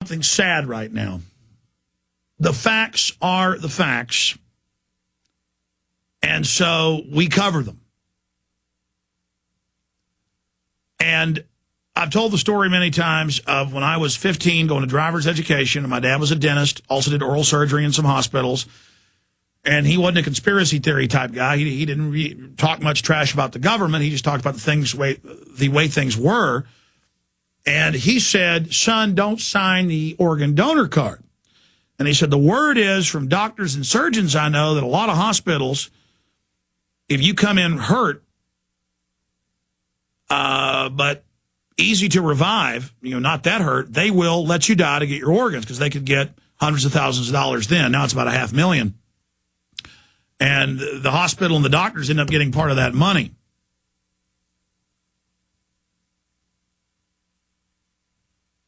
Something sad right now. The facts are the facts, and so we cover them. And I've told the story many times of when I was 15 going to driver's education, and my dad was a dentist, also did oral surgery in some hospitals, and he wasn't a conspiracy theory type guy. He didn't really talk much trash about the government. He just talked about the way things were. And he said, son, don't sign the organ donor card. And he said, the word is from doctors and surgeons I know that a lot of hospitals, if you come in hurt, but easy to revive, not that hurt, they will let you die to get your organs because they could get hundreds of thousands of dollars then. Now it's about $500,000. And the hospital and the doctors end up getting part of that money.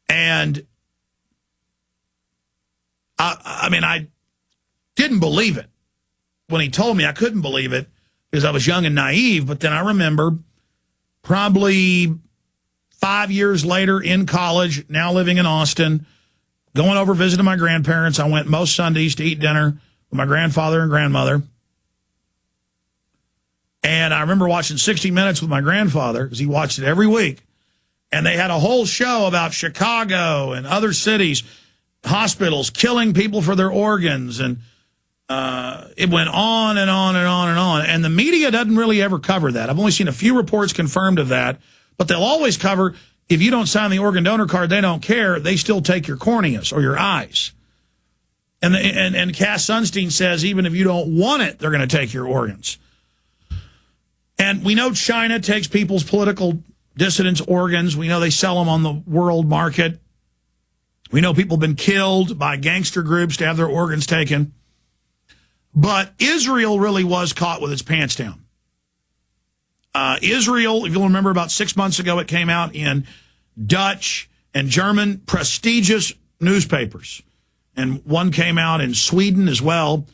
And I didn't believe it. When he told me, I couldn't believe it because I was young and naive. But then I remember probably 5 years later in college, now living in Austin, going over visiting my grandparents. I went most Sundays to eat dinner with my grandfather and grandmother. And I remember watching 60 Minutes with my grandfather because he watched it every week. And they had a whole show about Chicago and other cities, hospitals killing people for their organs. And it went on and on and on and on. And the media doesn't really ever cover that. I've only seen a few reports confirmed of that. But they'll always cover, if you don't sign the organ donor card, they don't care. They still take your corneas or your eyes. And Cass Sunstein says, even if you don't want it, they're going to take your organs. And we know China takes people's political dissidents' organs. We know they sell them on the world market. We know people have been killed by gangster groups to have their organs taken. But Israel really was caught with its pants down. Israel, if you'll remember, about 6 months ago, it came out in Dutch and German prestigious newspapers. And one came out in Sweden as well,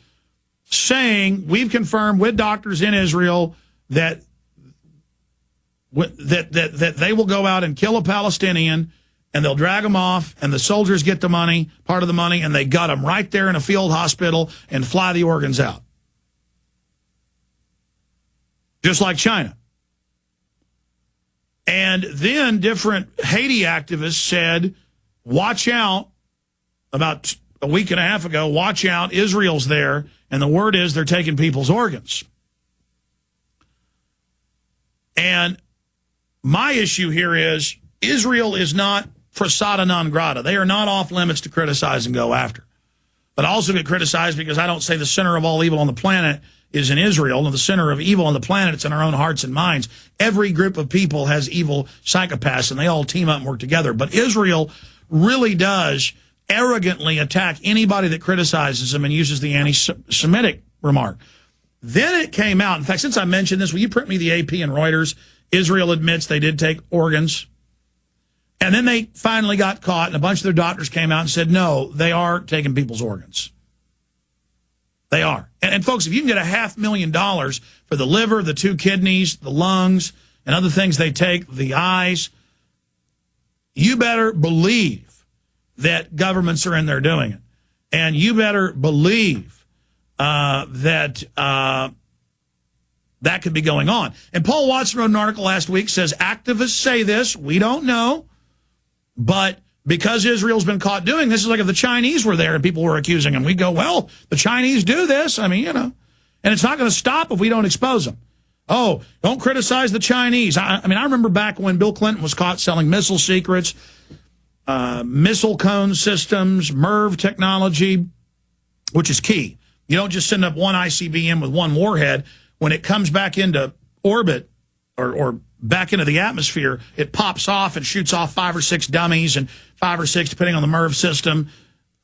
saying, we've confirmed with doctors in Israel that they will go out and kill a Palestinian, and they'll drag them off, and the soldiers get the money, part of the money, and they gut them right there in a field hospital and fly the organs out. Just like China. And then different Haiti activists said, watch out, about a week and a half ago, watch out, Israel's there, and the word is they're taking people's organs. And my issue here is Israel is not persona non grata. They are not off limits to criticize and go after. But I also get criticized because I don't say the center of all evil on the planet is in Israel, and the center of evil on the planet, it's in our own hearts and minds. Every group of people has evil psychopaths, and they all team up and work together. But Israel really does arrogantly attack anybody that criticizes them and uses the anti-Semitic remark. Then it came out, in fact, since I mentioned this, will you print me the AP and Reuters? Israel admits they did take organs. And then they finally got caught, and a bunch of their doctors came out and said, no, they are taking people's organs. They are. And folks, if you can get $500,000 for the liver, the 2 kidneys, the lungs, and other things they take, the eyes, you better believe that governments are in there doing it. And you better believe that could be going on. And Paul Watson wrote an article last week, says activists say this, we don't know, but because Israel's been caught doing this, it's like if the Chinese were there and people were accusing them, we'd go, well, the Chinese do this. I mean, and it's not going to stop if we don't expose them. Oh, don't criticize the Chinese. I remember back when Bill Clinton was caught selling missile secrets, missile cone systems, MIRV technology, which is key. You don't just send up one ICBM with one warhead. When it comes back into orbit or back into the atmosphere, it pops off and shoots off 5 or 6 dummies and 5 or 6, depending on the MIRV system.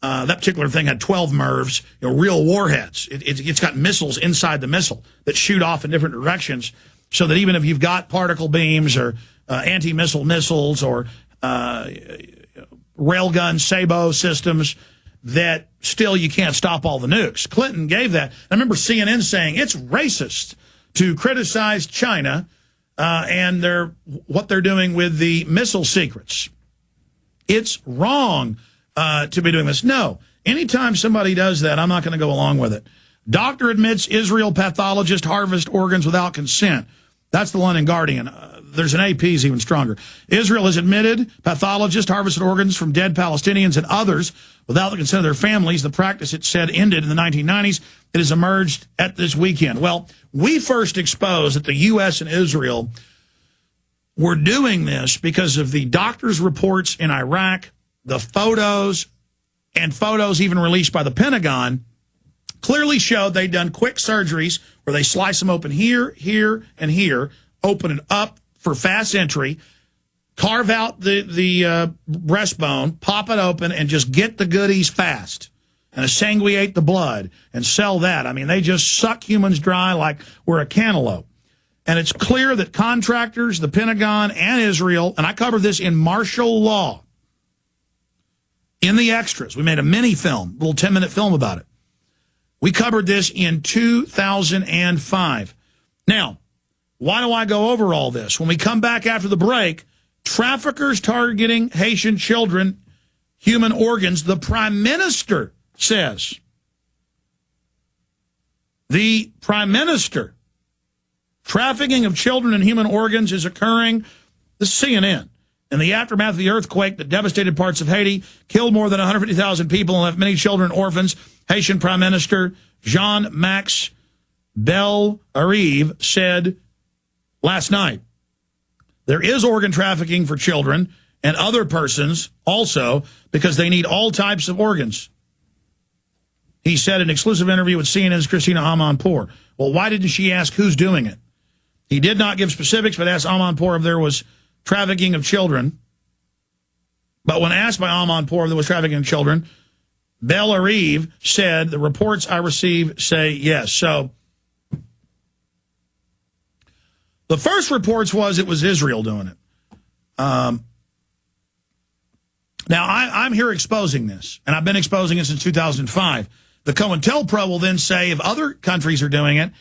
That particular thing had 12 MIRVs, real warheads. It's got missiles inside the missile that shoot off in different directions, so that even if you've got particle beams or anti-missile missiles or railgun Sabo systems, that still you can't stop all the nukes. Clinton gave that. I remember CNN saying it's racist to criticize China and what they're doing with the missile secrets. It's wrong to be doing this. No. Anytime somebody does that, I'm not going to go along with it. Doctor admits Israel pathologist harvest organs without consent. That's the London Guardian. There's an AP's even stronger. Israel has admitted pathologists harvested organs from dead Palestinians and others without the consent of their families. The practice, it said, ended in the 1990s. It has emerged at this weekend. Well, we first exposed that the U.S. and Israel were doing this because of the doctors' reports in Iraq, the photos, and photos even released by the Pentagon clearly showed they'd done quick surgeries where they slice them open here, here, and here, open it up for fast entry, carve out the breastbone, pop it open, and just get the goodies fast and sanguinate the blood and sell that. I mean, they just suck humans dry like we're a cantaloupe. And it's clear that contractors, the Pentagon, and Israel, and I covered this in martial law, in the extras. We made a mini film, little 10-minute film about it. We covered this in 2005. Now, why do I go over all this? When we come back after the break, traffickers targeting Haitian children, human organs, the Prime Minister says. The Prime Minister. Trafficking of children and human organs is occurring. This is CNN. In the aftermath of the earthquake that devastated parts of Haiti, killed more than 150,000 people and left many children orphans, Haitian Prime Minister Jean-Max Belarive said last night, there is organ trafficking for children and other persons also because they need all types of organs. He said in an exclusive interview with CNN's Christina Amanpour. Well, why didn't she ask who's doing it? He did not give specifics, but asked Amanpour if there was trafficking of children. But when asked by Amanpour if there was trafficking of children, Belarive said, the reports I receive say yes. So the first reports was it was Israel doing it. Now, I'm here exposing this, and I've been exposing it since 2005. The COINTELPRO will then say if other countries are doing it,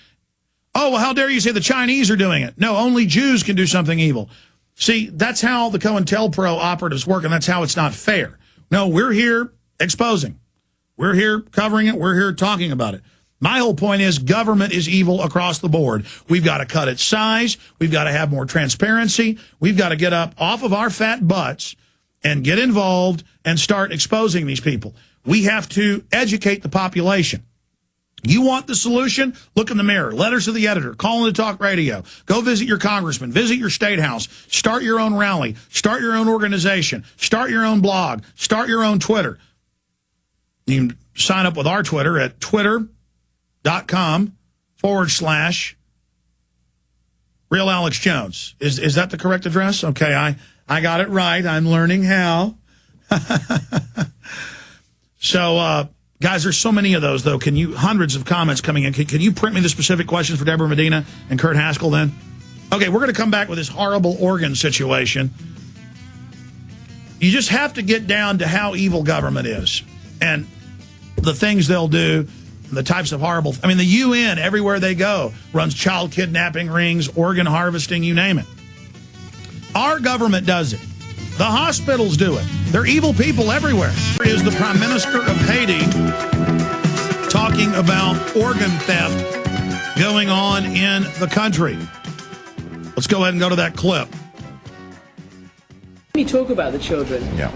oh, well, how dare you say the Chinese are doing it? No, only Jews can do something evil. See, that's how the COINTELPRO operatives work, and that's how it's not fair. No, we're here exposing. We're here covering it. We're here talking about it. My whole point is government is evil across the board. We've got to cut its size. We've got to have more transparency. We've got to get up off of our fat butts and get involved and start exposing these people. We have to educate the population. You want the solution? Look in the mirror. Letters to the editor. Call into talk radio. Go visit your congressman. Visit your state house. Start your own rally. Start your own organization. Start your own blog. Start your own Twitter. You can sign up with our Twitter at twitter.com/Real Alex Jones. Is that the correct address? Okay, I got it right. I'm learning how. So, guys, there's so many of those, though. Hundreds of comments coming in. Can you print me the specific questions for Deborah Medina and Kurt Haskell then? Okay, we're going to come back with this horrible organ situation. You just have to get down to how evil government is and the things they'll do, the types of horrible... I mean, the UN, everywhere they go, runs child kidnapping rings, organ harvesting, you name it. Our government does it. The hospitals do it. They're evil people everywhere. Is the Prime Minister of Haiti talking about organ theft going on in the country? Let's go ahead and go to that clip. Let me talk about the children. Yeah.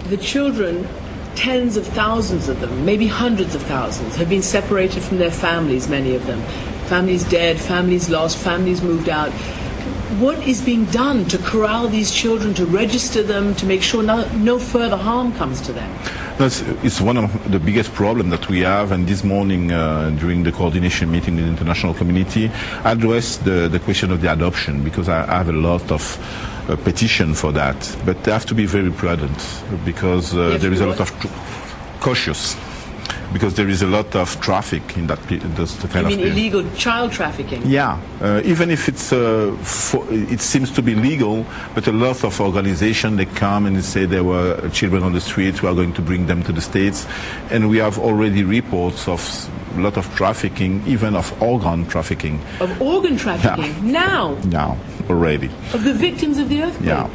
The children, tens of thousands of them, maybe hundreds of thousands, have been separated from their families, many of them. Families dead, families lost, families moved out. What is being done to corral these children, to register them, to make sure no further harm comes to them? It's one of the biggest problems that we have, and this morning during the coordination meeting with the international community, I addressed the question of the adoption, because I have a lot of petition for that. But they have to be very prudent, because there is a lot of cautious. Because there is a lot of traffic in that kind of... You mean illegal child trafficking? Yeah, even if it seems to be legal, but a lot of organizations, they come and they say there were children on the streets, we are going to bring them to the States. And we have already reports of a lot of trafficking, even of organ trafficking. Of organ trafficking? Yeah. Now? Now, already. Of the victims of the earthquake? Yeah.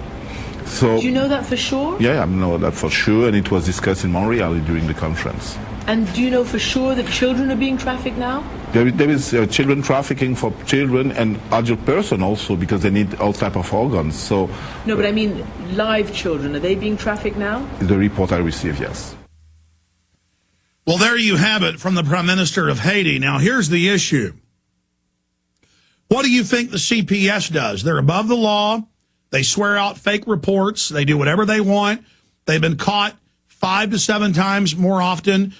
So, do you know that for sure? Yeah, I know that for sure, and it was discussed in Montreal during the conference. And do you know for sure that children are being trafficked now? There is children trafficking for children and adult person also, because they need all type of organs. So no, but I mean live children. Are they being trafficked now? The report I received, yes. Well, there you have it from the Prime Minister of Haiti. Now, here's the issue. What do you think the CPS does? They're above the law. They swear out fake reports. They do whatever they want. They've been caught 5 to 7 times more often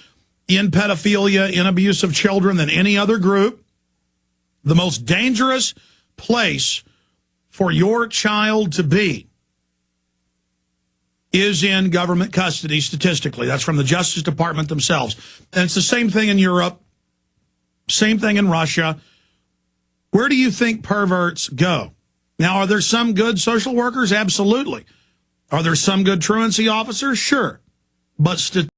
in pedophilia, in abuse of children than any other group. The most dangerous place for your child to be is in government custody statistically. That's from the Justice Department themselves. And it's the same thing in Europe, same thing in Russia. Where do you think perverts go? Now, are there some good social workers? Absolutely. Are there some good truancy officers? Sure. But